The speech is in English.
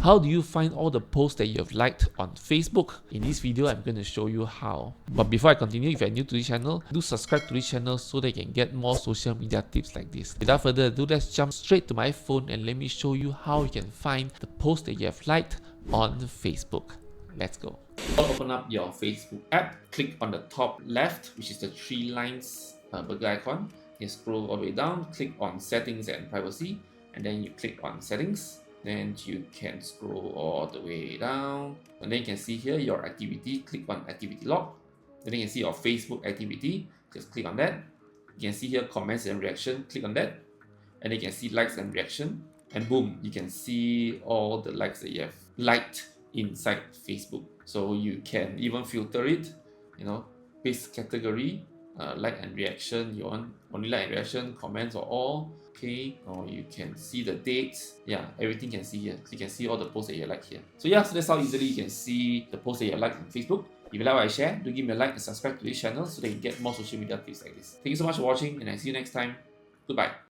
How do you find all the posts that you have liked on Facebook? In this video, I'm going to show you how. But before I continue, if you're new to this channel, do subscribe to this channel so that you can get more social media tips like this. Without further ado, let's jump straight to my phone and let me show you how you can find the posts that you have liked on Facebook. Let's go. Open up your Facebook app, click on the top left, which is the three lines burger icon. You scroll all the way down, click on settings and privacy, and then you click on settings. Then you can scroll all the way down, and then you can see here your activity. Click on activity log. Then you can see your Facebook activity. Just click on that. You can see here comments and reaction. Click on that, and then you can see likes and reaction. And boom, you can see all the likes that you have liked inside Facebook. So you can even filter it. Paste category, like and reaction. You want only like and reaction, comments or all. Okay, or you can see the dates. Yeah, everything can see here. So you can see all the posts that you like here. So yeah, so that's how easily you can see the posts that you like on Facebook. If you like what I share, do give me a like and subscribe to this channel so that you get more social media tips like this. Thank you so much for watching, and I see you next time. Goodbye.